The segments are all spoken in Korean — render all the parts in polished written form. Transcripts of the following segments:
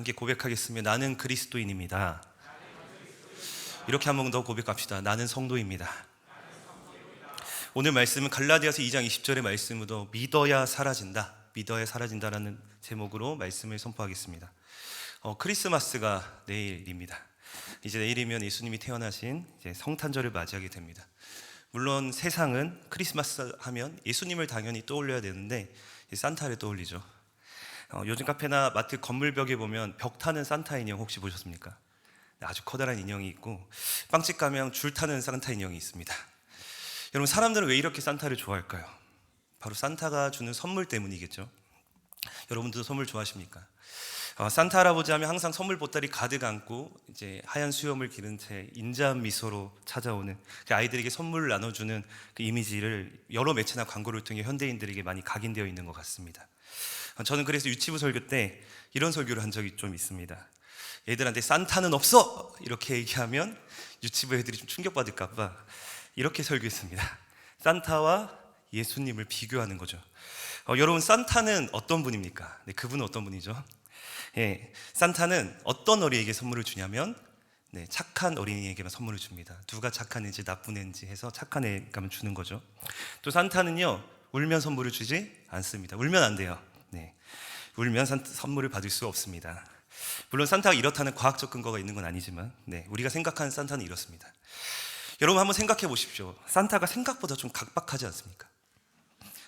함께 고백하겠습니다. 나는 그리스도인입니다. 이렇게 한 번 더 고백합시다. 나는 성도입니다. 오늘 말씀은 갈라디아서 2장 20절의 말씀으로 믿어야 사라진다, 믿어야 사라진다라는 제목으로 말씀을 선포하겠습니다. 크리스마스가 내일입니다. 이제 내일이면 예수님이 태어나신 이제 성탄절을 맞이하게 됩니다. 물론 세상은 크리스마스 하면 예수님을 당연히 떠올려야 되는데 산타를 떠올리죠. 요즘 카페나 마트 건물벽에 보면 벽 타는 산타 인형 혹시 보셨습니까? 아주 커다란 인형이 있고 빵집 가면 줄 타는 산타 인형이 있습니다. 여러분, 사람들은 왜 이렇게 산타를 좋아할까요? 바로 산타가 주는 선물 때문이겠죠. 여러분도 선물 좋아하십니까? 산타 할아버지 하면 항상 선물 보따리 가득 안고 이제 하얀 수염을 기른 채 인자한 미소로 찾아오는 아이들에게 선물을 나눠주는 그 이미지를 여러 매체나 광고를 통해 현대인들에게 많이 각인되어 있는 것 같습니다. 저는 그래서 유치부 설교 때 이런 설교를 한 적이 좀 있습니다. 애들한테 산타는 없어! 이렇게 얘기하면 유치부 애들이 좀 충격받을까 봐 이렇게 설교했습니다. 산타와 예수님을 비교하는 거죠. 여러분, 산타는 어떤 분입니까? 네, 그분은 어떤 분이죠? 산타는 어떤 어린이에게 선물을 주냐면 착한 어린이에게만 선물을 줍니다. 누가 착한 애인지 나쁜 애인지 해서 착한 애가면 주는 거죠. 또 산타는요, 울면 선물을 주지 않습니다. 울면 안 돼요. 울면 선물을 받을 수 없습니다. 물론 산타가 이렇다는 과학적 근거가 있는 건 아니지만 우리가 생각하는 산타는 이렇습니다. 여러분, 한번 생각해 보십시오. 산타가 생각보다 좀 각박하지 않습니까?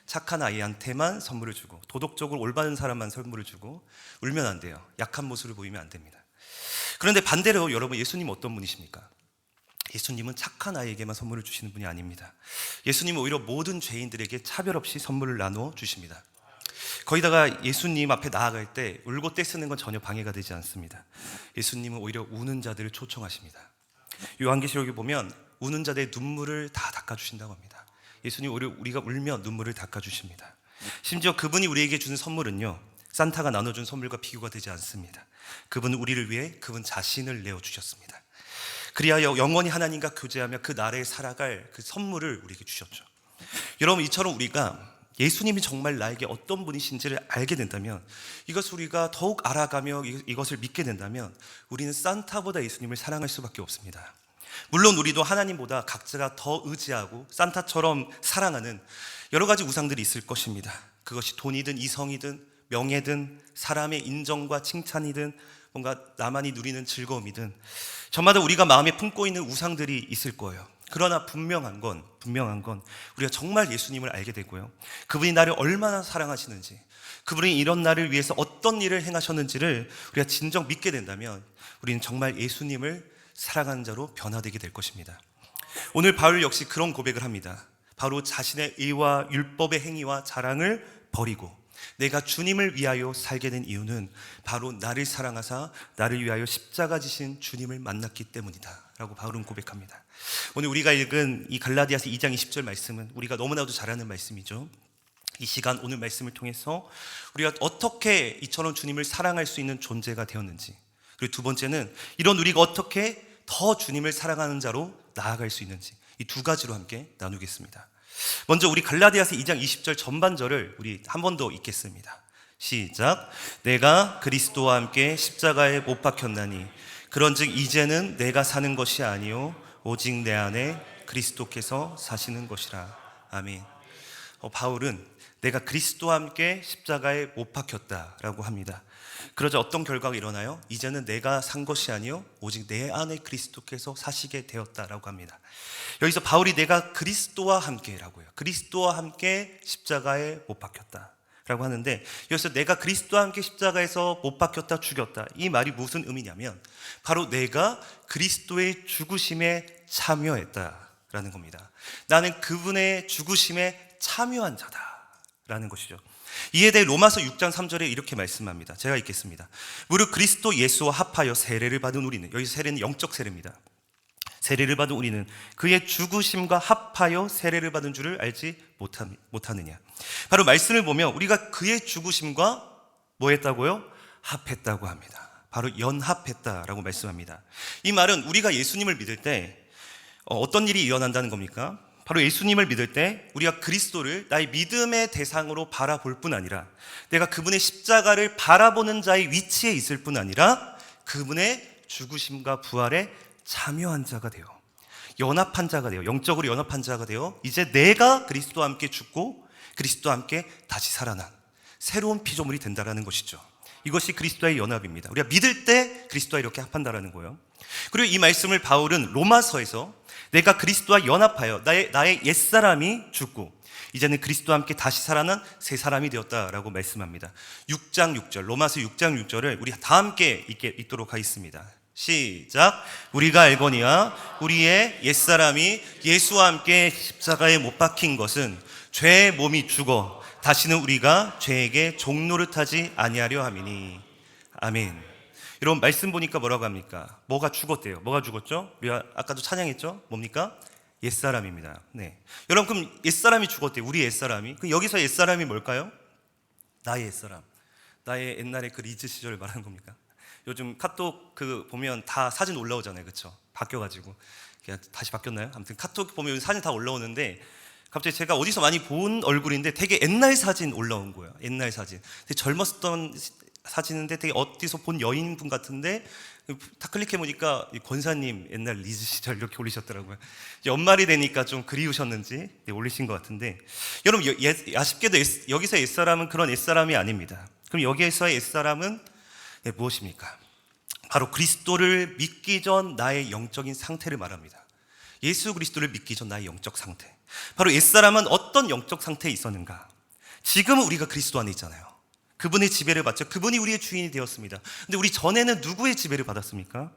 착한 아이한테만 선물을 주고 도덕적으로 올바른 사람만 선물을 주고 울면 안 돼요. 약한 모습을 보이면 안 됩니다. 그런데 반대로 여러분, 예수님은 어떤 분이십니까? 예수님은 착한 아이에게만 선물을 주시는 분이 아닙니다. 예수님은 오히려 모든 죄인들에게 차별 없이 선물을 나눠 주십니다. 거기다가 예수님 앞에 나아갈 때 울고 떼쓰는 건 전혀 방해가 되지 않습니다. 예수님은 오히려 우는 자들을 초청하십니다. 요한계시록에 보면 우는 자들의 눈물을 다 닦아주신다고 합니다. 예수님 오히려 우리가 울면 눈물을 닦아주십니다. 심지어 그분이 우리에게 주는 선물은요, 산타가 나눠준 선물과 비교가 되지 않습니다. 그분은 우리를 위해 그분 자신을 내어주셨습니다. 그리하여 영원히 하나님과 교제하며 그 나라에 살아갈 그 선물을 우리에게 주셨죠. 여러분, 이처럼 우리가 예수님이 정말 나에게 어떤 분이신지를 알게 된다면, 이것을 우리가 더욱 알아가며 이것을 믿게 된다면 우리는 산타보다 예수님을 사랑할 수밖에 없습니다. 물론 우리도 하나님보다 각자가 더 의지하고 산타처럼 사랑하는 여러 가지 우상들이 있을 것입니다. 그것이 돈이든 이성이든 명예든 사람의 인정과 칭찬이든 뭔가 나만이 누리는 즐거움이든 저마다 우리가 마음에 품고 있는 우상들이 있을 거예요. 그러나 분명한 건 우리가 정말 예수님을 알게 되고요, 그분이 나를 얼마나 사랑하시는지, 그분이 이런 나를 위해서 어떤 일을 행하셨는지를 우리가 진정 믿게 된다면 우리는 정말 예수님을 사랑하는 자로 변화되게 될 것입니다. 오늘 바울 역시 그런 고백을 합니다. 바로 자신의 의와 율법의 행위와 자랑을 버리고 내가 주님을 위하여 살게 된 이유는 바로 나를 사랑하사 나를 위하여 십자가 지신 주님을 만났기 때문이다 라고 바울은 고백합니다. 오늘 우리가 읽은 이 갈라디아서 2장 20절 말씀은 우리가 너무나도 잘 아는 말씀이죠. 이 시간 오늘 말씀을 통해서 우리가 어떻게 이처럼 주님을 사랑할 수 있는 존재가 되었는지, 그리고 두 번째는 이런 우리가 어떻게 더 주님을 사랑하는 자로 나아갈 수 있는지, 이 두 가지로 함께 나누겠습니다. 먼저 우리 갈라디아서 2장 20절 전반절을 우리 한 번 더 읽겠습니다. 시작. 내가 그리스도와 함께 십자가에 못 박혔나니 그런즉 이제는 내가 사는 것이 아니요 오직 내 안에 그리스도께서 사시는 것이라. 아멘. 바울은 내가 그리스도와 함께 십자가에 못 박혔다라고 합니다. 그러자 어떤 결과가 일어나요? 이제는 내가 산 것이 아니요 오직 내 안에 그리스도께서 사시게 되었다라고 합니다. 여기서 바울이 내가 그리스도와 함께라고요, 그리스도와 함께 십자가에 못 박혔다라고 하는데, 여기서 내가 그리스도와 함께 십자가에서 못 박혔다, 죽였다, 이 말이 무슨 의미냐면 바로 내가 그리스도의 죽으심에 참여했다라는 겁니다. 나는 그분의 죽으심에 참여한 자다라는 것이죠. 이에 대해 로마서 6장 3절에 이렇게 말씀합니다. 제가 읽겠습니다. 무릇 그리스도 예수와 합하여 세례를 받은 우리는, 여기서 세례는 영적 세례입니다. 세례를 받은 우리는 그의 죽으심과 합하여 세례를 받은 줄을 알지 못하느냐. 바로 말씀을 보면 우리가 그의 죽으심과 뭐 했다고요? 합했다고 합니다. 바로 연합했다라고 말씀합니다. 이 말은 우리가 예수님을 믿을 때 어떤 일이 일어난다는 겁니까? 바로 예수님을 믿을 때 우리가 그리스도를 나의 믿음의 대상으로 바라볼 뿐 아니라 내가 그분의 십자가를 바라보는 자의 위치에 있을 뿐 아니라 그분의 죽으심과 부활에 참여한 자가 되어 연합한 자가 되어 영적으로 연합한 자가 되어 이제 내가 그리스도와 함께 죽고 그리스도와 함께 다시 살아난 새로운 피조물이 된다라는 것이죠. 이것이 그리스도와의 연합입니다. 우리가 믿을 때 그리스도와 이렇게 합한다라는 거예요. 그리고 이 말씀을 바울은 로마서에서 내가 그리스도와 연합하여 나의 옛사람이 죽고 이제는 그리스도와 함께 다시 살아난 새 사람이 되었다라고 말씀합니다. 6장 6절 로마서 6장 6절을 우리 다 함께 읽도록 하겠습니다. 시작. 우리가 알거니와 우리의 옛사람이 예수와 함께 십자가에 못 박힌 것은 죄의 몸이 죽어 다시는 우리가 죄에게 종노릇하지 아니하려 함이니. 아멘. 여러분 말씀 보니까 뭐라고 합니까? 뭐가 죽었대요. 뭐가 죽었죠? 우리가 아까도 찬양했죠? 뭡니까? 옛사람입니다. 네. 여러분 그럼 옛사람이 죽었대요. 우리 옛사람이. 그럼 여기서 옛사람이 뭘까요? 나의 옛사람. 나의 옛날에 그 리즈 시절을 말하는 겁니까? 요즘 카톡 보면 다 사진 올라오잖아요. 그렇죠? 바뀌어가지고 다시 바뀌었나요? 아무튼 카톡 보면 사진 다 올라오는데 갑자기 제가 어디서 많이 본 얼굴인데 되게 옛날 사진 올라온 거예요. 옛날 사진. 되게 젊었던 사진인데 되게 어디서 본 여인분 같은데 다 클릭해보니까 권사님 옛날 리즈 시절 이렇게 올리셨더라고요. 연말이 되니까 좀 그리우셨는지 올리신 것 같은데 여러분 아쉽게도 여기서 옛사람은 그런 옛사람이 아닙니다. 그럼 여기에서의 옛사람은 무엇입니까? 바로 그리스도를 믿기 전 나의 영적인 상태를 말합니다. 예수 그리스도를 믿기 전 나의 영적 상태. 바로 옛사람은 어떤 영적 상태에 있었는가? 지금은 우리가 그리스도 안에 있잖아요. 그분의 지배를 받죠. 그분이 우리의 주인이 되었습니다. 근데 우리 전에는 누구의 지배를 받았습니까?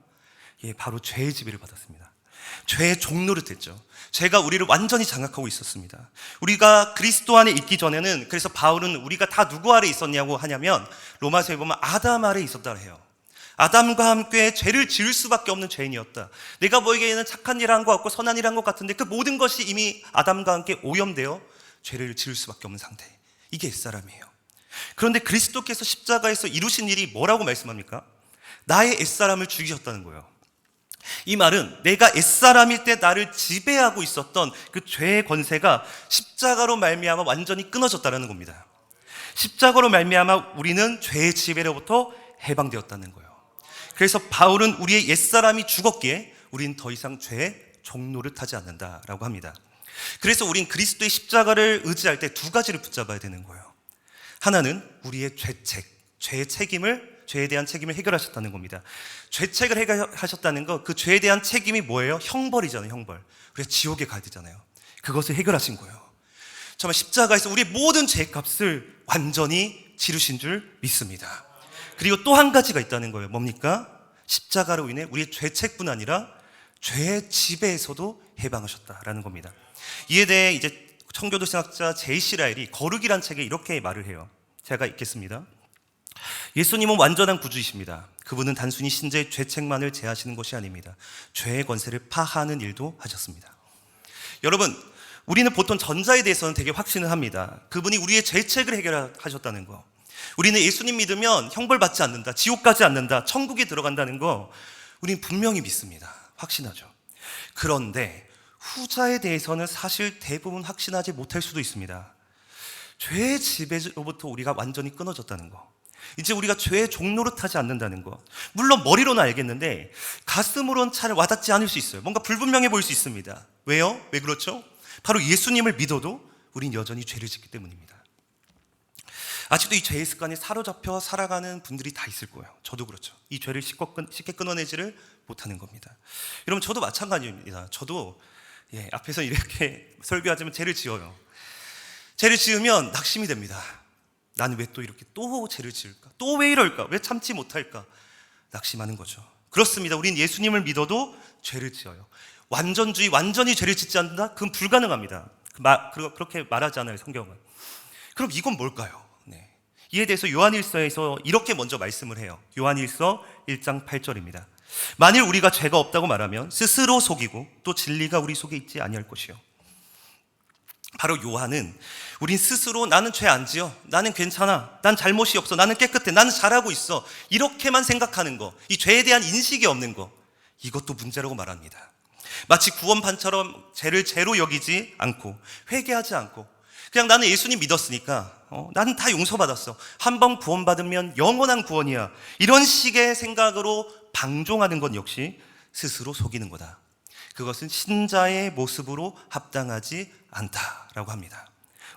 바로 죄의 지배를 받았습니다. 죄의 종노릇했죠. 죄가 우리를 완전히 장악하고 있었습니다. 우리가 그리스도 안에 있기 전에는 그래서 바울은 우리가 다 누구 아래 있었냐고 하냐면 로마서에 보면 아담 아래 있었다 해요. 아담과 함께 죄를 지을 수밖에 없는 죄인이었다. 내가 보기에는 착한 일 한 것 같고 선한 일 한 것 같은데 그 모든 것이 이미 아담과 함께 오염되어 죄를 지을 수밖에 없는 상태. 이게 옛사람이에요. 그런데 그리스도께서 십자가에서 이루신 일이 뭐라고 말씀합니까? 나의 옛사람을 죽이셨다는 거예요. 이 말은 내가 옛사람일 때 나를 지배하고 있었던 그 죄의 권세가 십자가로 말미암아 완전히 끊어졌다는 겁니다. 십자가로 말미암아 우리는 죄의 지배로부터 해방되었다는 거예요. 그래서 바울은 우리의 옛사람이 죽었기에 우리는 더 이상 죄의 종노릇하지 않는다라고 합니다. 그래서 우린 그리스도의 십자가를 의지할 때 두 가지를 붙잡아야 되는 거예요. 하나는 우리의 죄에 대한 책임을 해결하셨다는 겁니다. 죄책을 해결하셨다는 거, 그 죄에 대한 책임이 뭐예요? 형벌이잖아요, 형벌. 그래서 지옥에 가야 되잖아요. 그것을 해결하신 거예요. 정말 십자가에서 우리의 모든 죄값을 완전히 치르신 줄 믿습니다. 그리고 또 한 가지가 있다는 거예요. 뭡니까? 십자가로 인해 우리의 죄책뿐 아니라 죄의 지배에서도 해방하셨다라는 겁니다. 이에 대해 이제 청교도 신학자 제이시 라일이 거룩이란 책에 이렇게 말을 해요. 제가 읽겠습니다. 예수님은 완전한 구주이십니다. 그분은 단순히 신자의 죄책만을 제하시는 것이 아닙니다. 죄의 권세를 파하는 일도 하셨습니다. 여러분, 우리는 보통 전자에 대해서는 되게 확신을 합니다. 그분이 우리의 죄책을 해결하셨다는 거. 우리는 예수님 믿으면 형벌받지 않는다, 지옥 가지 않는다, 천국에 들어간다는 거 우리는 분명히 믿습니다. 확신하죠. 그런데 후자에 대해서는 사실 대부분 확신하지 못할 수도 있습니다. 죄의 지배로부터 우리가 완전히 끊어졌다는 거, 이제 우리가 죄의 종노릇하지 않는다는 거, 물론 머리로는 알겠는데 가슴으로는 잘 와닿지 않을 수 있어요. 뭔가 불분명해 보일 수 있습니다. 왜요? 왜 그렇죠? 바로 예수님을 믿어도 우린 여전히 죄를 짓기 때문입니다. 아직도 이 죄의 습관에 사로잡혀 살아가는 분들이 다 있을 거예요. 저도 그렇죠. 이 죄를 쉽게 끊어내지를 못하는 겁니다. 여러분, 저도 마찬가지입니다. 저도 앞에서 이렇게 설교하지만 죄를 지어요. 죄를 지으면 낙심이 됩니다. 나는 왜 또 이렇게 또 죄를 지을까? 또 왜 이럴까? 왜 참지 못할까? 낙심하는 거죠. 그렇습니다. 우린 예수님을 믿어도 죄를 지어요. 완전히 죄를 짓지 않는다? 그건 불가능합니다. 그렇게 말하지 않아요, 성경은. 그럼 이건 뭘까요? 이에 대해서 요한일서에서 이렇게 먼저 말씀을 해요. 요한일서 1장 8절입니다. 만일 우리가 죄가 없다고 말하면 스스로 속이고 또 진리가 우리 속에 있지 아니할 것이요. 바로 요한은 우린 스스로 나는 죄 안 지어, 나는 괜찮아, 난 잘못이 없어, 나는 깨끗해, 나는 잘하고 있어, 이렇게만 생각하는 거, 이 죄에 대한 인식이 없는 거, 이것도 문제라고 말합니다. 마치 구원판처럼 죄를 죄로 여기지 않고 회개하지 않고 그냥 나는 예수님 믿었으니까 나는 다 용서받았어. 한 번 구원받으면 영원한 구원이야. 이런 식의 생각으로 방종하는 건 역시 스스로 속이는 거다. 그것은 신자의 모습으로 합당하지 않다라고 합니다.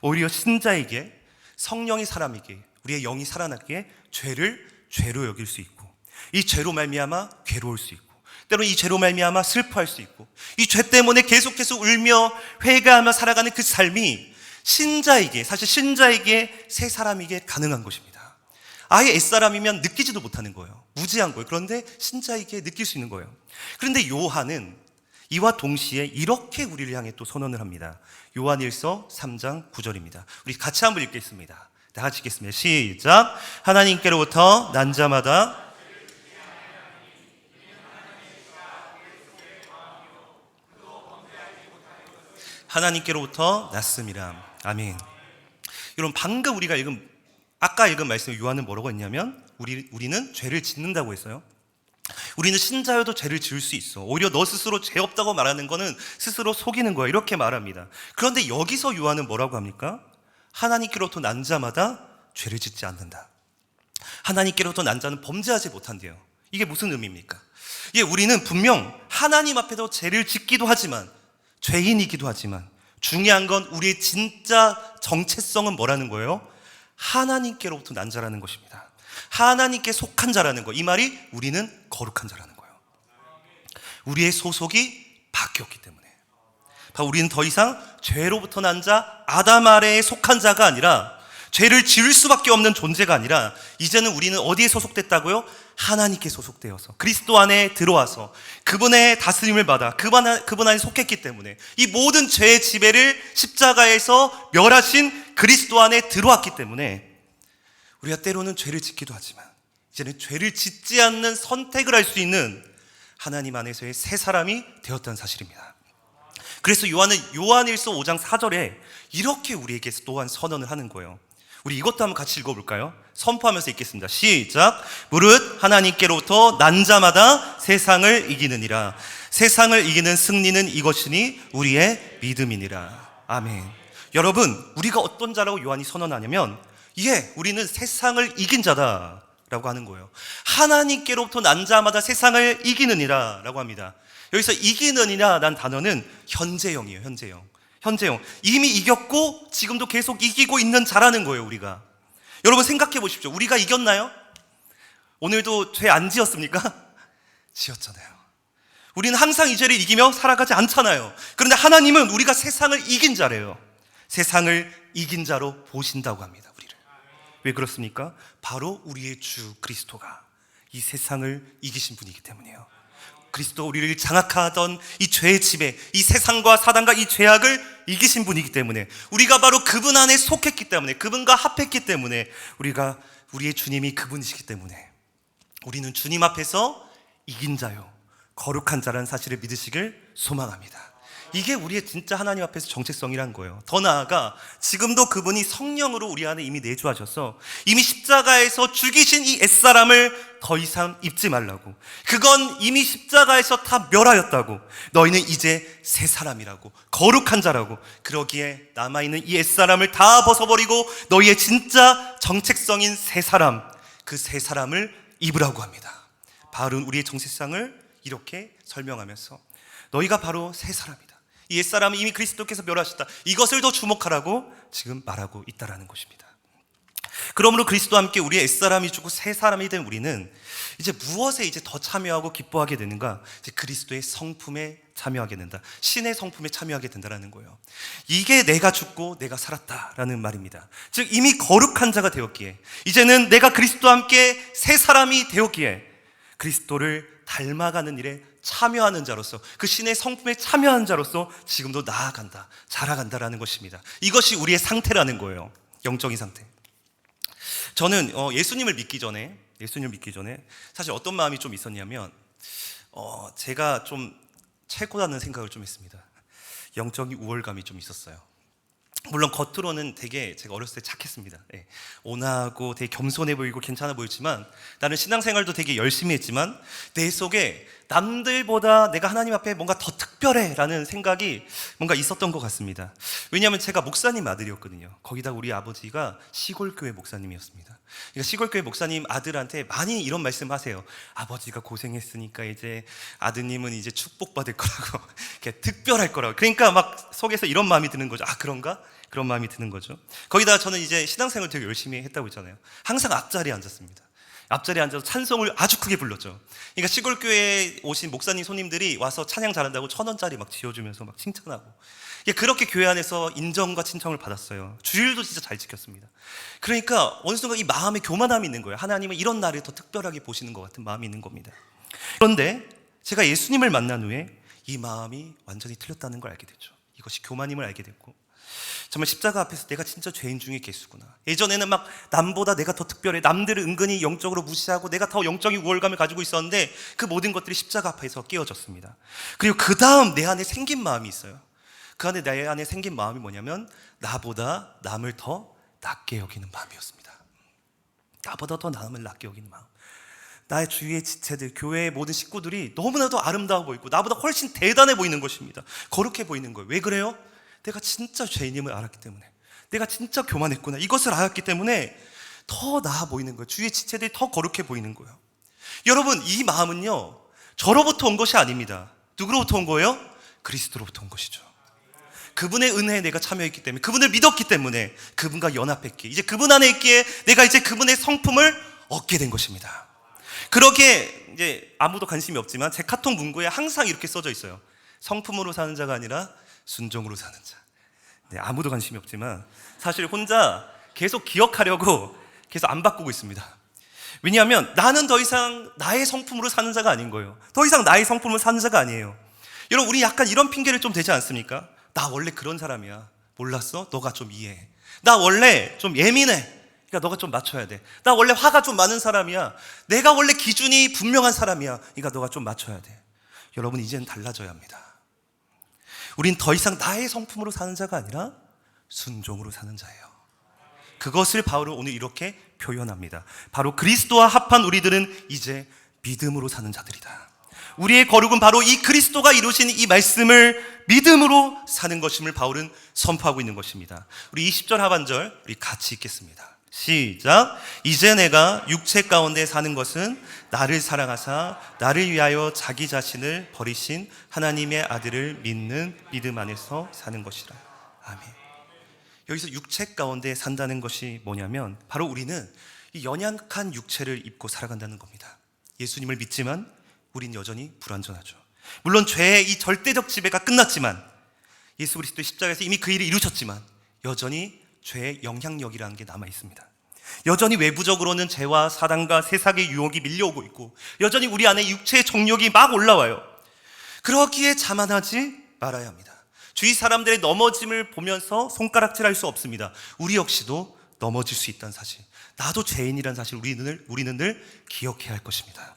오히려 신자에게 성령이 사람에게 우리의 영이 살아나기에 죄를 죄로 여길 수 있고 이 죄로 말미암아 괴로울 수 있고 때로는 이 죄로 말미암아 슬퍼할 수 있고 이 죄 때문에 계속해서 울며 회개하며 살아가는 그 삶이 신자에게 사실 신자에게 새 사람에게 가능한 것입니다. 아예 옛사람이면 느끼지도 못하는 거예요. 무지한 거예요. 그런데 신자에게 느낄 수 있는 거예요. 그런데 요한은 이와 동시에 이렇게 우리를 향해 또 선언을 합니다. 요한일서 3장 9절입니다. 우리 같이 한번 읽겠습니다. 다 같이 읽겠습니다. 시작. 하나님께로부터 난 자마다 하나님께로부터 났음이라. 아멘. 여러분 방금 우리가 아까 읽은 말씀 요한은 뭐라고 했냐면 우리는 죄를 짓는다고 했어요. 우리는 신자여도 죄를 지을 수 있어. 오히려 너 스스로 죄 없다고 말하는 거는 스스로 속이는 거야. 이렇게 말합니다. 그런데 여기서 요한은 뭐라고 합니까? 하나님께로부터 난 자마다 죄를 짓지 않는다. 하나님께로부터 난 자는 범죄하지 못한대요. 이게 무슨 의미입니까? 우리는 분명 하나님 앞에서 죄를 짓기도 하지만 죄인이기도 하지만 중요한 건 우리의 진짜 정체성은 뭐라는 거예요? 하나님께로부터 난 자라는 것입니다. 하나님께 속한 자라는 거. 이 말이 우리는 거룩한 자라는 거예요. 우리의 소속이 바뀌었기 때문에 우리는 더 이상 죄로부터 난 자, 아담 아래에 속한 자가 아니라 죄를 지을 수밖에 없는 존재가 아니라 이제는 우리는 어디에 소속됐다고요? 하나님께 소속되어서 그리스도 안에 들어와서 그분의 다스림을 받아 그분 안에 속했기 때문에 이 모든 죄의 지배를 십자가에서 멸하신 그리스도 안에 들어왔기 때문에 우리가 때로는 죄를 짓기도 하지만 이제는 죄를 짓지 않는 선택을 할 수 있는 하나님 안에서의 새 사람이 되었다는 사실입니다. 그래서 요한은 요한일서 5장 4절에 이렇게 우리에게 또한 선언을 하는 거예요. 우리 이것도 한번 같이 읽어볼까요? 선포하면서 읽겠습니다. 시작. 무릇 하나님께로부터 난 자마다 세상을 이기느니라. 세상을 이기는 승리는 이것이니 우리의 믿음이니라. 아멘. 여러분, 우리가 어떤 자라고 요한이 선언하냐면 우리는 세상을 이긴 자다라고 하는 거예요. 하나님께로부터 난 자마다 세상을 이기느니라 라고 합니다. 여기서 이기느니라 란 단어는 현재형이에요. 현재형. 이미 이겼고 지금도 계속 이기고 있는 자라는 거예요. 우리가. 여러분 생각해 보십시오. 우리가 이겼나요? 오늘도 죄 안 지었습니까? 지었잖아요. 우리는 항상 이 죄를 이기며 살아가지 않잖아요. 그런데 하나님은 우리가 세상을 이긴 자래요. 세상을 이긴 자로 보신다고 합니다. 우리를. 왜 그렇습니까? 바로 우리의 주 그리스도가 이 세상을 이기신 분이기 때문이에요. 그리스도 우리를 장악하던 이 죄의 지배, 이 세상과 사단과 이 죄악을 이기신 분이기 때문에 우리가 바로 그분 안에 속했기 때문에 그분과 합했기 때문에 우리의 주님이 그분이시기 때문에 우리는 주님 앞에서 이긴 자요 거룩한 자라는 사실을 믿으시길 소망합니다. 이게 우리의 진짜 하나님 앞에서 정체성이란 거예요. 더 나아가 지금도 그분이 성령으로 우리 안에 이미 내주하셔서 이미 십자가에서 죽이신 이 옛사람을 더 이상 입지 말라고, 그건 이미 십자가에서 다 멸하였다고, 너희는 이제 새 사람이라고, 거룩한 자라고, 그러기에 남아있는 이 옛사람을 다 벗어버리고 너희의 진짜 정체성인 새 사람, 그 새 사람을 입으라고 합니다. 바로 우리의 정체성을 이렇게 설명하면서 너희가 바로 새 사람이다, 이 옛사람은 이미 그리스도께서 멸하셨다, 이것을 더 주목하라고 지금 말하고 있다라는 것입니다. 그러므로 그리스도와 함께 우리의 옛사람이 죽고 새 사람이 된 우리는 이제 무엇에 이제 더 참여하고 기뻐하게 되는가? 이제 그리스도의 성품에 참여하게 된다. 신의 성품에 참여하게 된다라는 거예요. 이게 내가 죽고 내가 살았다라는 말입니다. 즉 이미 거룩한 자가 되었기에 이제는 내가 그리스도와 함께 새 사람이 되었기에 그리스도를 닮아가는 일에 참여하는 자로서, 그 신의 성품에 참여하는 자로서 지금도 나아간다, 자라간다라는 것입니다. 이것이 우리의 상태라는 거예요. 영적인 상태. 저는 예수님을 믿기 전에 사실 어떤 마음이 좀 있었냐면 제가 좀 최고라는 생각을 좀 했습니다. 영적인 우월감이 좀 있었어요. 물론 겉으로는 되게 제가 어렸을 때 착했습니다. 온화하고 되게 겸손해 보이고 괜찮아 보였지만, 나는 신앙생활도 되게 열심히 했지만 내 속에 남들보다 내가 하나님 앞에 뭔가 더 특별해 라는 생각이 뭔가 있었던 것 같습니다. 왜냐하면 제가 목사님 아들이었거든요. 거기다 우리 아버지가 시골교회 목사님이었습니다. 그러니까 시골교회 목사님 아들한테 많이 이런 말씀 하세요. 아버지가 고생했으니까 이제 아드님은 이제 축복받을 거라고 이렇게 특별할 거라고. 그러니까 막 속에서 이런 마음이 드는 거죠. 아, 그런가? 그런 마음이 드는 거죠. 거기다가 저는 이제 신앙생활 되게 열심히 했다고 했잖아요. 항상 앞자리에 앉았습니다. 앞자리에 앉아서 찬송을 아주 크게 불렀죠. 그러니까 시골교회에 오신 목사님 손님들이 와서 찬양 잘한다고 1,000원짜리 막 쥐어주면서 막 칭찬하고, 그렇게 교회 안에서 인정과 칭찬을 받았어요. 주일도 진짜 잘 지켰습니다. 그러니까 어느 순간 이 마음에 교만함이 있는 거예요. 하나님은 이런 날을 더 특별하게 보시는 것 같은 마음이 있는 겁니다. 그런데 제가 예수님을 만난 후에 이 마음이 완전히 틀렸다는 걸 알게 됐죠. 이것이 교만임을 알게 됐고, 정말 십자가 앞에서 내가 진짜 죄인 중에 개수구나. 예전에는 막 남보다 내가 더 특별해, 남들을 은근히 영적으로 무시하고 내가 더 영적인 우월감을 가지고 있었는데 그 모든 것들이 십자가 앞에서 깨어졌습니다. 그리고 그 다음 내 안에 생긴 마음이 있어요. 그 안에 내 안에 생긴 마음이 뭐냐면 나보다 남을 더 낮게 여기는 마음이었습니다. 나보다 더 남을 낮게 여기는 마음. 나의 주위의 지체들, 교회의 모든 식구들이 너무나도 아름다워 보이고 나보다 훨씬 대단해 보이는 것입니다. 거룩해 보이는 거예요. 왜 그래요? 내가 진짜 죄인임을 알았기 때문에, 내가 진짜 교만했구나, 이것을 알았기 때문에 더 나아 보이는 거예요. 주위의 지체들이 더 거룩해 보이는 거예요. 여러분, 이 마음은요 저로부터 온 것이 아닙니다. 누구로부터 온 거예요? 그리스도로부터 온 것이죠. 그분의 은혜에 내가 참여했기 때문에, 그분을 믿었기 때문에 그분과 연합했기에, 이제 그분 안에 있기에 내가 이제 그분의 성품을 얻게 된 것입니다. 그렇게 이제 아무도 관심이 없지만 제 카톡 문구에 항상 이렇게 써져 있어요. 성품으로 사는 자가 아니라 순종으로 사는 자. 네, 아무도 관심이 없지만 사실 혼자 계속 기억하려고 계속 안 바꾸고 있습니다. 왜냐하면 나는 더 이상 나의 성품으로 사는 자가 아닌 거예요. 더 이상 나의 성품으로 사는 자가 아니에요. 여러분, 우리 약간 이런 핑계를 좀 대지 않습니까? 나 원래 그런 사람이야. 몰랐어? 너가 좀 이해해. 나 원래 좀 예민해. 그러니까 너가 좀 맞춰야 돼. 나 원래 화가 좀 많은 사람이야. 내가 원래 기준이 분명한 사람이야. 그러니까 너가 좀 맞춰야 돼. 여러분, 이제는 달라져야 합니다. 우린 더 이상 나의 성품으로 사는 자가 아니라 순종으로 사는 자예요. 그것을 바울은 오늘 이렇게 표현합니다. 바로 그리스도와 합한 우리들은 이제 믿음으로 사는 자들이다. 우리의 거룩은 바로 이 그리스도가 이루신 이 말씀을 믿음으로 사는 것임을 바울은 선포하고 있는 것입니다. 우리 20절 하반절 우리 같이 읽겠습니다. 시작. 이제 내가 육체 가운데 사는 것은 나를 사랑하사 나를 위하여 자기 자신을 버리신 하나님의 아들을 믿는 믿음 안에서 사는 것이라. 아멘. 여기서 육체 가운데 산다는 것이 뭐냐면 바로 우리는 이 연약한 육체를 입고 살아간다는 겁니다. 예수님을 믿지만 우린 여전히 불완전하죠. 물론 죄의 이 절대적 지배가 끝났지만, 예수 그리스도의 십자가에서 이미 그 일을 이루셨지만 여전히 죄의 영향력이라는 게 남아 있습니다. 여전히 외부적으로는 죄와 사단과 세상의 유혹이 밀려오고 있고, 여전히 우리 안에 육체의 정욕이 막 올라와요. 그러기에 자만하지 말아야 합니다. 주위 사람들의 넘어짐을 보면서 손가락질할 수 없습니다. 우리 역시도 넘어질 수 있다는 사실, 나도 죄인이라는 사실 우리는 늘 기억해야 할 것입니다.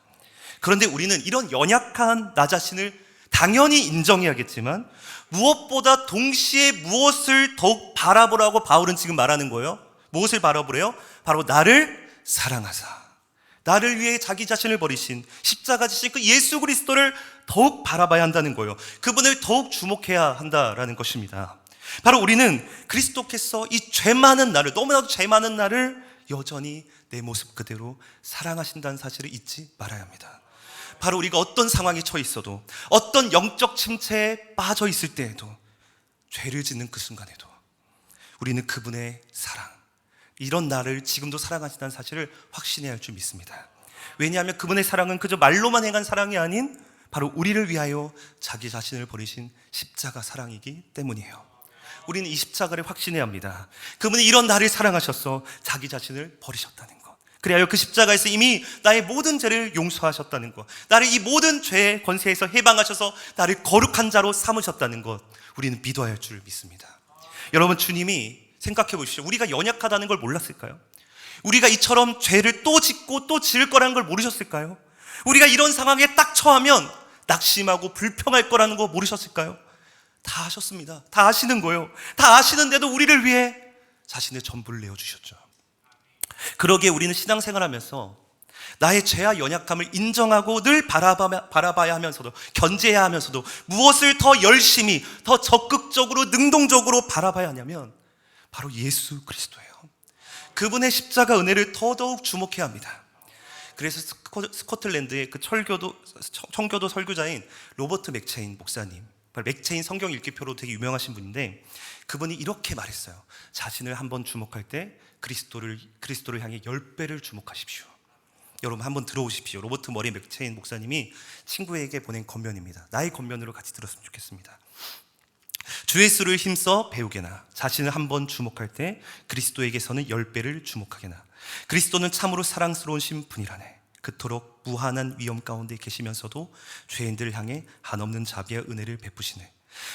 그런데 우리는 이런 연약한 나 자신을 당연히 인정해야겠지만 무엇보다 동시에 무엇을 더욱 바라보라고 바울은 지금 말하는 거예요. 무엇을 바라보래요? 바로 나를 사랑하사 나를 위해 자기 자신을 버리신 십자가 지신 그 예수 그리스도를 더욱 바라봐야 한다는 거예요. 그분을 더욱 주목해야 한다라는 것입니다. 바로 우리는 그리스도께서 이 죄 많은 나를, 너무나도 죄 많은 나를 여전히 내 모습 그대로 사랑하신다는 사실을 잊지 말아야 합니다. 바로 우리가 어떤 상황에 처해 있어도, 어떤 영적 침체에 빠져 있을 때에도, 죄를 짓는 그 순간에도 우리는 그분의 사랑, 이런 나를 지금도 사랑하신다는 사실을 확신해야 할 줄 믿습니다. 왜냐하면 그분의 사랑은 그저 말로만 행한 사랑이 아닌 바로 우리를 위하여 자기 자신을 버리신 십자가 사랑이기 때문이에요. 우리는 이 십자가를 확신해야 합니다. 그분이 이런 나를 사랑하셔서 자기 자신을 버리셨다는 것, 그래야 그 십자가에서 이미 나의 모든 죄를 용서하셨다는 것, 나를 이 모든 죄의 권세에서 해방하셔서 나를 거룩한 자로 삼으셨다는 것, 우리는 믿어야 할 줄 믿습니다. 여러분, 주님이 생각해 보십시오. 우리가 연약하다는 걸 몰랐을까요? 우리가 이처럼 죄를 또 짓고 또 지을 거라는 걸 모르셨을까요? 우리가 이런 상황에 딱 처하면 낙심하고 불평할 거라는 거 모르셨을까요? 다 아셨습니다. 다 아시는 거예요. 다 아시는데도 우리를 위해 자신의 전부를 내어주셨죠. 그러기에 우리는 신앙생활하면서 나의 죄와 연약함을 인정하고 늘 바라봐야 하면서도, 견제해야 하면서도 무엇을 더 열심히, 더 적극적으로, 능동적으로 바라봐야 하냐면 바로 예수 그리스도예요. 그분의 십자가 은혜를 더더욱 주목해야 합니다. 그래서 스코틀랜드의 그 청교도 설교자인 로버트 맥체인 목사님, 맥체인 성경 읽기표로 되게 유명하신 분인데, 그분이 이렇게 말했어요. 자신을 한번 주목할 때 그리스도를 향해 10배를 주목하십시오. 여러분 한번 들어오십시오. 로버트 머리 맥체인 목사님이 친구에게 보낸 권면입니다. 나의 권면으로 같이 들었으면 좋겠습니다. 주 예수를 힘써 배우게나 자신을 한번 주목할 때 그리스도에게서는 10배를 주목하게나 그리스도는 참으로 사랑스러우신 분이라네. 그토록 무한한 위험 가운데 계시면서도 죄인들을 향해 한없는 자비와 은혜를 베푸시네.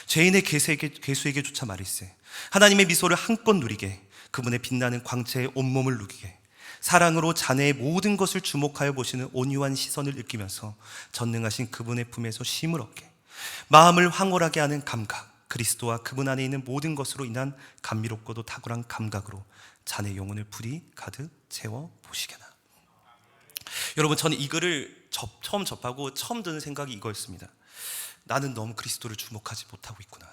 죄인의 괴수에게조차 말일세. 하나님의 미소를 한껏 누리게, 그분의 빛나는 광채에 온몸을 누기게, 사랑으로 자네의 모든 것을 주목하여 보시는 온유한 시선을 느끼면서 전능하신 그분의 품에서 쉼을 얻게, 마음을 황홀하게 하는 감각, 그리스도와 그분 안에 있는 모든 것으로 인한 감미롭고도 탁월한 감각으로 자네 영혼을 불이 가득 채워 보시게나. 여러분, 저는 이 글을 처음 접하고 처음 드는 생각이 이거였습니다. 나는 너무 그리스도를 주목하지 못하고 있구나.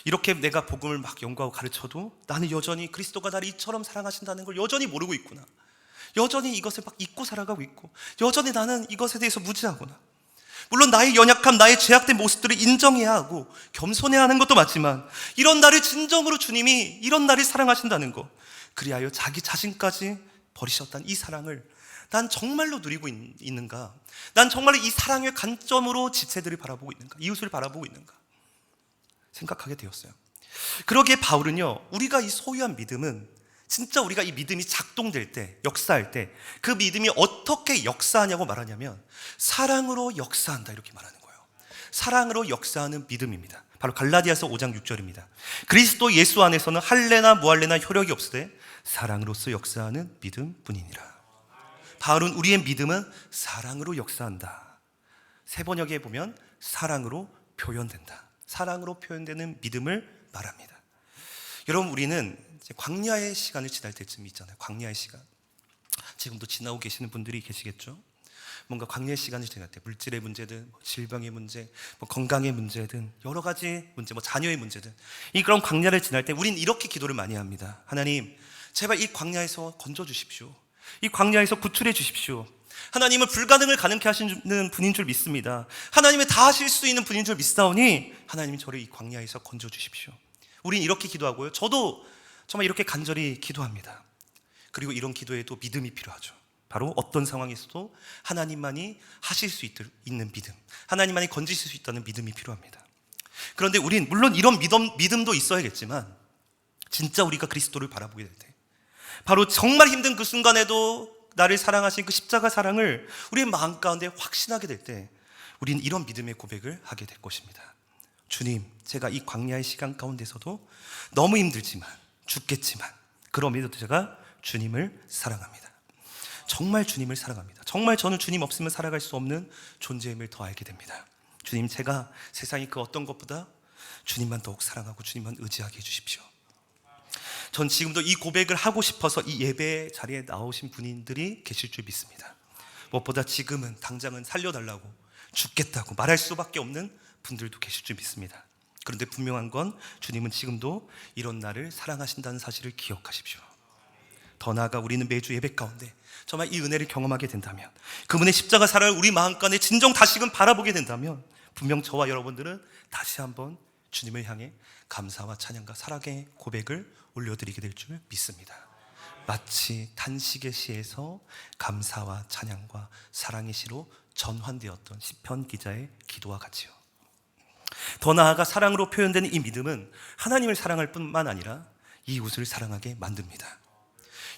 이렇게 내가 복음을 막 연구하고 가르쳐도 나는 여전히 그리스도가 나를 이처럼 사랑하신다는 걸 여전히 모르고 있구나. 여전히 이것을 막 잊고 살아가고 있고, 여전히 나는 이것에 대해서 무지하구나. 물론 나의 연약함, 나의 죄악된 모습들을 인정해야 하고 겸손해야 하는 것도 맞지만, 이런 나를 진정으로 주님이 이런 나를 사랑하신다는 것, 그리하여 자기 자신까지 버리셨다는 이 사랑을 난 정말로 누리고 있는가? 난 정말로 이 사랑의 관점으로 지체들을 바라보고 있는가? 이웃을 바라보고 있는가? 생각하게 되었어요. 그러기에 바울은요, 우리가 이 소유한 믿음은 진짜 우리가 이 믿음이 작동될 때, 역사할 때 그 믿음이 어떻게 역사하냐고 말하냐면 사랑으로 역사한다, 이렇게 말하는 거예요. 사랑으로 역사하는 믿음입니다. 바로 갈라디아서 5장 6절입니다. 그리스도 예수 안에서는 할례나 무할례나 효력이 없으되 사랑으로서 역사하는 믿음뿐이니라. 바울은 우리의 믿음은 사랑으로 역사한다. 세 번역에 보면 사랑으로 표현된다. 사랑으로 표현되는 믿음을 말합니다. 여러분, 우리는 이제 광야의 시간을 지날 때쯤 있잖아요. 광야의 시간. 지금도 지나고 계시는 분들이 계시겠죠. 뭔가 광야의 시간을 지날 때 물질의 문제든 질병의 문제, 건강의 문제든 여러 가지 문제, 자녀의 문제든, 그런 광야를 지날 때 우리는 이렇게 기도를 많이 합니다. 하나님, 제발 이 광야에서 건져주십시오. 이 광야에서 구출해 주십시오. 하나님은 불가능을 가능케 하시는 분인 줄 믿습니다. 하나님은 다 하실 수 있는 분인 줄 믿사오니 하나님이 저를 이 광야에서 건져 주십시오. 우린 이렇게 기도하고요, 저도 정말 이렇게 간절히 기도합니다. 그리고 이런 기도에도 믿음이 필요하죠. 바로 어떤 상황에서도 하나님만이 하실 수 있는 믿음, 하나님만이 건지실 수 있다는 믿음이 필요합니다. 그런데 우린 물론 이런 믿음도 있어야겠지만, 진짜 우리가 그리스도를 바라보게 될 때, 바로 정말 힘든 그 순간에도 나를 사랑하신 그 십자가 사랑을 우리의 마음 가운데 확신하게 될 때, 우린 이런 믿음의 고백을 하게 될 것입니다. 주님, 제가 이 광야의 시간 가운데서도 너무 힘들지만, 죽겠지만, 그럼에도 제가 주님을 사랑합니다. 정말 주님을 사랑합니다. 정말 저는 주님 없으면 살아갈 수 없는 존재임을 더 알게 됩니다. 주님, 제가 세상의 그 어떤 것보다 주님만 더욱 사랑하고 주님만 의지하게 해주십시오. 전 지금도 이 고백을 하고 싶어서 이 예배 자리에 나오신 분들이 계실 줄 믿습니다. 무엇보다 지금은 당장은 살려달라고, 죽겠다고 말할 수밖에 없는 분들도 계실 줄 믿습니다. 그런데 분명한 건 주님은 지금도 이런 나를 사랑하신다는 사실을 기억하십시오. 더 나아가 우리는 매주 예배 가운데 정말 이 은혜를 경험하게 된다면, 그분의 십자가 사랑을 우리 마음간에 진정 다시금 바라보게 된다면, 분명 저와 여러분들은 다시 한번 주님을 향해 감사와 찬양과 사랑의 고백을 올려드리게 될 줄 믿습니다. 마치 단식의 시에서 감사와 찬양과 사랑의 시로 전환되었던 시편 기자의 기도와 같이요. 더 나아가 사랑으로 표현되는 이 믿음은 하나님을 사랑할 뿐만 아니라 이웃을 사랑하게 만듭니다.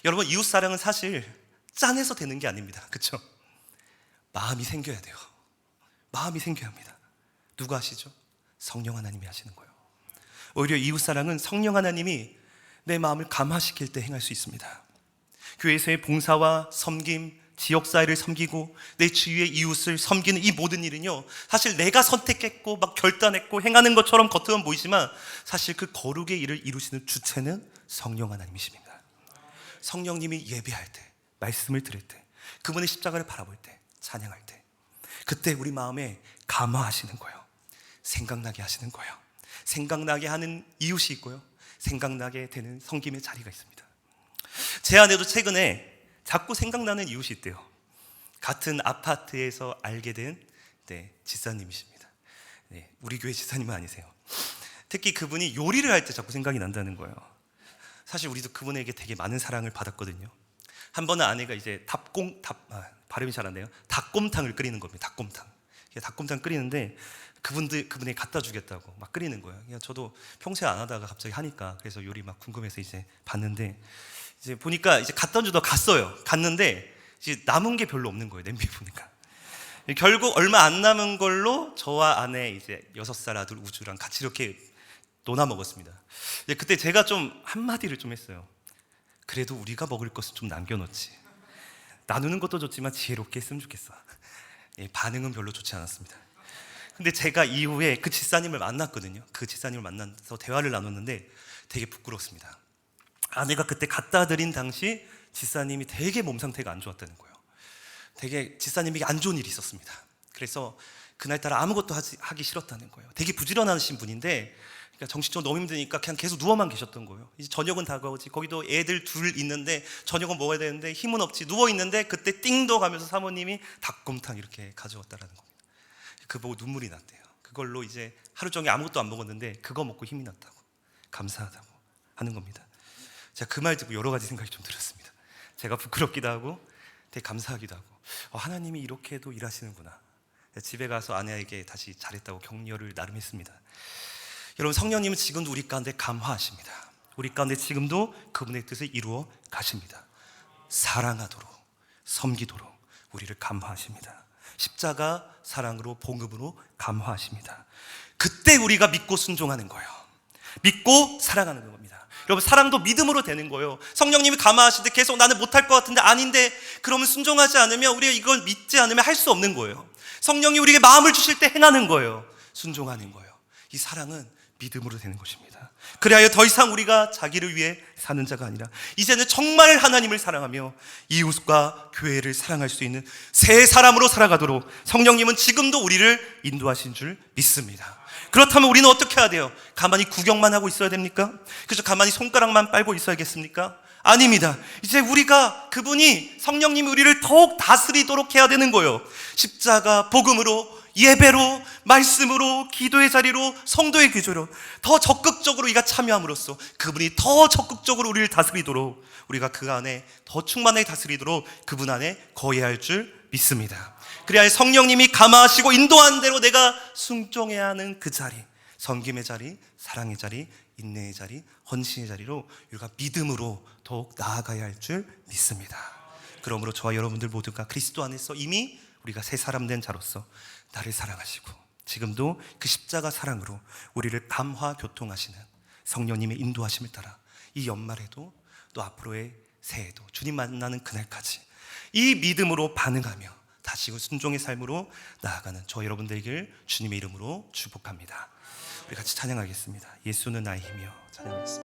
여러분, 이웃 사랑은 사실 짠해서 되는 게 아닙니다. 그렇죠? 마음이 생겨야 돼요. 마음이 생겨야 합니다. 누가 하시죠? 성령 하나님이 하시는 거예요. 오히려 이웃 사랑은 성령 하나님이 내 마음을 감화시킬 때 행할 수 있습니다. 교회에서의 봉사와 섬김, 지역사회를 섬기고 내 주위의 이웃을 섬기는 이 모든 일은요, 사실 내가 선택했고 막 결단했고 행하는 것처럼 겉으로는 보이지만, 사실 그 거룩의 일을 이루시는 주체는 성령 하나님이십니다. 성령님이 예배할 때, 말씀을 들을 때, 그분의 십자가를 바라볼 때, 찬양할 때, 그때 우리 마음에 감화하시는 거예요. 생각나게 하시는 거예요. 생각나게 하는 이웃이 있고요, 생각나게 되는 섬김의 자리가 있습니다. 제 아내도 최근에 자꾸 생각나는 이웃이 있대요. 같은 아파트에서 알게 된 지사님이십니다. 우리 교회 지사님은 아니세요. 특히 그분이 요리를 할 때 자꾸 생각이 난다는 거예요. 사실 우리도 그분에게 되게 많은 사랑을 받았거든요. 한 번은 아내가 이제 발음이 잘 안 돼요. 닭곰탕을 끓이는 겁니다. 닭곰탕 끓이는데 그분에게 갖다 주겠다고 막 끓이는 거예요. 그냥 저도 평소에 안 하다가 갑자기 하니까, 그래서 요리 막 궁금해서 이제 봤는데, 이제 보니까 이제 갖다 주다 갔는데 이제 남은 게 별로 없는 거예요. 냄비에 보니까. 결국 얼마 안 남은 걸로 저와 아내 이제 6살 아들 우주랑 같이 이렇게 나눠 먹었습니다. 그때 제가 좀 한마디를 좀 했어요. 그래도 우리가 먹을 것은 좀 남겨놓지. 나누는 것도 좋지만 지혜롭게 했으면 좋겠어. 반응은 별로 좋지 않았습니다. 근데 제가 이후에 그 지사님을 만났거든요. 그 지사님을 만나서 대화를 나눴는데 되게 부끄럽습니다. 아내가 그때 갖다 드린 당시 지사님이 되게 몸 상태가 안 좋았다는 거예요. 되게 지사님에게 안 좋은 일이 있었습니다. 그래서 그날따라 아무것도 하기 싫었다는 거예요. 되게 부지런하신 분인데, 그러니까 정신적으로 너무 힘드니까 그냥 계속 누워만 계셨던 거예요. 이제 저녁은 다가오지, 거기도 애들 둘 있는데 저녁은 먹어야 되는데 힘은 없지, 누워 있는데 그때 띵동 하면서 사모님이 닭곰탕 이렇게 가져왔다라는 겁니다. 그거 보고 눈물이 났대요. 그걸로 이제 하루 종일 아무것도 안 먹었는데 그거 먹고 힘이 났다고, 감사하다고 하는 겁니다. 제가 그 말 듣고 여러 가지 생각이 좀 들었습니다. 제가 부끄럽기도 하고 되게 감사하기도 하고, 하나님이 이렇게도 일하시는구나. 집에 가서 아내에게 다시 잘했다고 격려를 나름 했습니다. 여러분, 성령님은 지금도 우리 가운데 감화하십니다. 우리 가운데 지금도 그분의 뜻을 이루어 가십니다. 사랑하도록, 섬기도록 우리를 감화하십니다. 십자가 사랑으로, 복음으로 감화하십니다. 그때 우리가 믿고 순종하는 거예요. 믿고 사랑하는 겁니다. 여러분, 사랑도 믿음으로 되는 거예요. 성령님이 감화하실 때 계속 나는 못할 것 같은데 아닌데, 그러면 순종하지 않으면, 우리가 이걸 믿지 않으면 할 수 없는 거예요. 성령이 우리에게 마음을 주실 때 행하는 거예요. 순종하는 거예요. 이 사랑은 믿음으로 되는 것입니다. 그래야 더 이상 우리가 자기를 위해 사는 자가 아니라 이제는 정말 하나님을 사랑하며 이웃과 교회를 사랑할 수 있는 새 사람으로 살아가도록 성령님은 지금도 우리를 인도하신 줄 믿습니다. 그렇다면 우리는 어떻게 해야 돼요? 가만히 구경만 하고 있어야 됩니까? 그래서 가만히 손가락만 빨고 있어야겠습니까? 아닙니다. 이제 우리가, 그분이, 성령님이 우리를 더욱 다스리도록 해야 되는 거예요. 십자가, 복음으로, 예배로, 말씀으로, 기도의 자리로, 성도의 교제로 더 적극적으로 우리가 참여함으로써 그분이 더 적극적으로 우리를 다스리도록, 우리가 그 안에 더 충만하게 다스리도록 그분 안에 거해야 할 줄 믿습니다. 그래야 성령님이 감화하시고 인도하는 대로 내가 순종해야 하는 그 자리, 섬김의 자리, 사랑의 자리, 인내의 자리, 헌신의 자리로 우리가 믿음으로 더욱 나아가야 할 줄 믿습니다. 그러므로 저와 여러분들 모두가 그리스도 안에서 이미 우리가 새 사람 된 자로서 나를 사랑하시고 지금도 그 십자가 사랑으로 우리를 감화 교통하시는 성령님의 인도하심을 따라 이 연말에도 또 앞으로의 새해에도 주님 만나는 그날까지 이 믿음으로 반응하며 다시 순종의 삶으로 나아가는 저 여러분 되길 주님의 이름으로 축복합니다. 우리 같이 찬양하겠습니다. 예수는 나의 힘이여. 찬양하겠습니다.